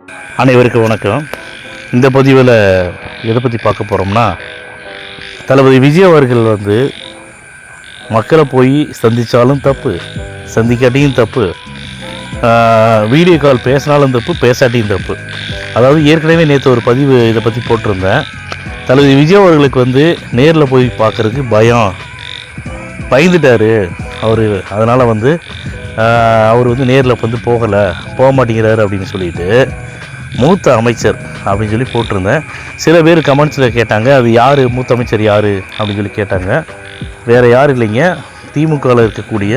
அனைவருக்கும் வணக்கம். இந்த பதிவில் எதை பற்றி பார்க்க போகிறோம்னா, தளபதி விஜய் அவர்கள் மக்களை போய் சந்தித்தாலும் தப்பு, சந்திக்காட்டியும் தப்பு, வீடியோ கால் பேசினாலும் தப்பு, பேசாட்டியும் தப்பு. அதாவது ஏற்கனவே நேற்று ஒரு பதிவு இதை பற்றி போட்டிருந்தேன். தளபதி விஜய் அவர்களுக்கு நேரில் போய் பார்க்குறதுக்கு பயந்துட்டார் அவர். அதனால் அவர் நேரில் போகலை, போக மாட்டேங்கிறாரு அப்படின்னு சொல்லிட்டு மூத்த அமைச்சர் அப்படின்னு சொல்லி போட்டிருந்தேன். சில பேர் கமெண்ட்ஸில் கேட்டாங்க, அது யார், மூத்த அமைச்சர் யார் அப்படின்னு சொல்லி கேட்டாங்க. வேறு யார் இல்லைங்க, திமுகவில் இருக்கக்கூடிய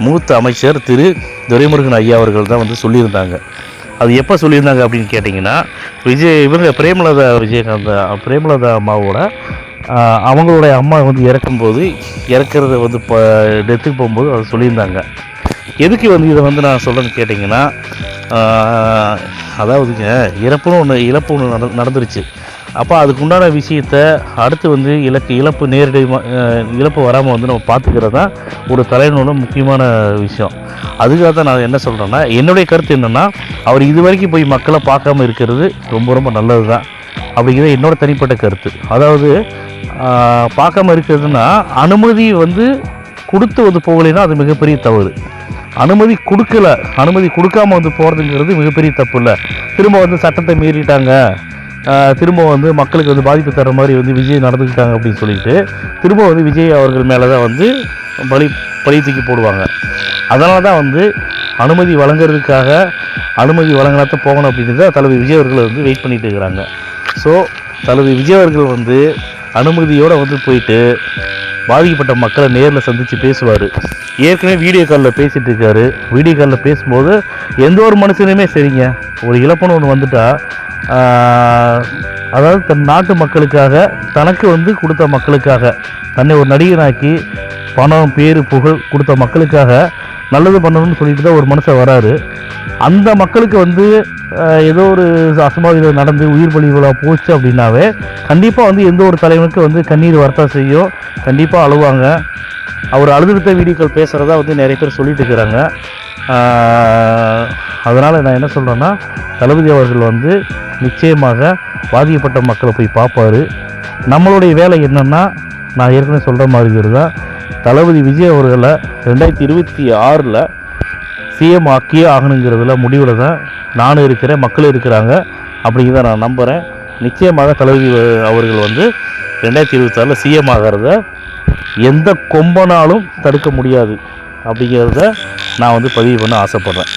மூத்த அமைச்சர் திரு துரைமுருகன் ஐயா அவர்கள் தான் சொல்லியிருந்தாங்க. அது எப்போ சொல்லியிருந்தாங்க அப்படின்னு கேட்டிங்கன்னா, பிரேமலதா அம்மாவோட அவங்களுடைய அம்மா இறக்கும்போது, இறக்குறத டெத்துக்கு போகும்போது அது சொல்லியிருந்தாங்க. எதுக்கு இதை நான் சொல்கிறேன்னு கேட்டிங்கன்னா, அதாவதுங்க இழப்பு ஒன்று நடந்துருச்சு. அப்போ அதுக்கு உண்டான விஷயத்தை அடுத்து இழப்பு நேரடி இழப்பு வராமல் நம்ம பார்த்துக்கிறது தான் ஒரு தலைவனோட முக்கியமான விஷயம். அதுக்காக தான் நான் என்ன சொல்கிறேன்னா, என்னுடைய கருத்து என்னென்னா, அவர் இது வரைக்கும் போய் மக்களை பார்க்காம இருக்கிறது ரொம்ப ரொம்ப நல்லது தான் அப்படிங்கிறது என்னோட தனிப்பட்ட கருத்து. அதாவது பார்க்காம இருக்கிறதுனா, அனுமதி கொடுத்து போகலைன்னா அது மிகப்பெரிய தவறு. அனுமதி கொடுக்காம போகிறதுங்கிறது மிகப்பெரிய தப்பு இல்லை. திரும்ப சட்டத்தை மீறிட்டாங்க, திரும்ப மக்களுக்கு பாதிப்பு தர மாதிரி விஜய் நடந்துக்கிட்டாங்க அப்படின்னு சொல்லிட்டு திரும்ப விஜய் அவர்கள் மேலே தான் பழி தூக்கி போடுவாங்க. அதனால தான் அனுமதி வழங்குறதுக்காக அனுமதி வழங்கினாத்தான் போகணும் அப்படின்னு தான் தளபதி விஜய் அவர்கள் வெயிட் பண்ணிட்டு இருக்கிறாங்க. ஸோ தளபதி விஜய் அவர்கள் அனுமதியோடு போயிட்டு பாதிக்கப்பட்ட மக்களை நேரில் சந்தித்து பேசுவார். ஏற்கனவே வீடியோ காலில் பேசிகிட்டு இருக்காரு. வீடியோ காலில் பேசும்போது எந்த ஒரு மனுஷனுமே சரிங்க, ஒரு இழப்புன்னு ஒன்று வந்துட்டால், அதாவது தன் நாட்டு மக்களுக்காக, தனக்கு கொடுத்த மக்களுக்காக, தன்னை ஒரு நடிகனாக்கி பணம் பேர் புகழ் கொடுத்த மக்களுக்காக நல்லது பண்ணணும்னு சொல்லிட்டு தான் ஒரு மனுஷன் வராரு. அந்த மக்களுக்கு ஏதோ ஒரு அசம்பாவிதம் நடந்து உயிர் பலி போச்சு அப்படின்னாவே கண்டிப்பாக எந்த ஒரு தலைவனுக்கு கண்ணீர் வரத்தான் செய்யும், கண்டிப்பாக அழுவாங்க. அவர் அழுதுகிட்ட வீடியோக்கள் பேசுகிறதா நிறைய பேர் சொல்லிட்டு இருக்கிறாங்க. அதனால் நான் என்ன சொல்கிறேன்னா, தளபதி அவர்கள் நிச்சயமாக பாதிக்கப்பட்ட மக்களை போய் பார்ப்பார். நம்மளுடைய வேலை என்னென்னா, நான் ஏற்கனவே சொல்கிற மாதிரி தான், தளபதி விஜய் அவர்களை 2026 சிஎம் ஆக்கியே ஆகணுங்கிறதுல முடிவில் தான் நானும் இருக்கிறேன், மக்களும் இருக்கிறாங்க அப்படிங்கிறத நான் நம்புகிறேன். நிச்சயமாக தளபதி அவர்கள் 2026 சிஎம் ஆகிறத எந்த கொம்பனாலும் தடுக்க முடியாது அப்படிங்கிறத நான் பதிவு பண்ண ஆசைப்பட்றேன்.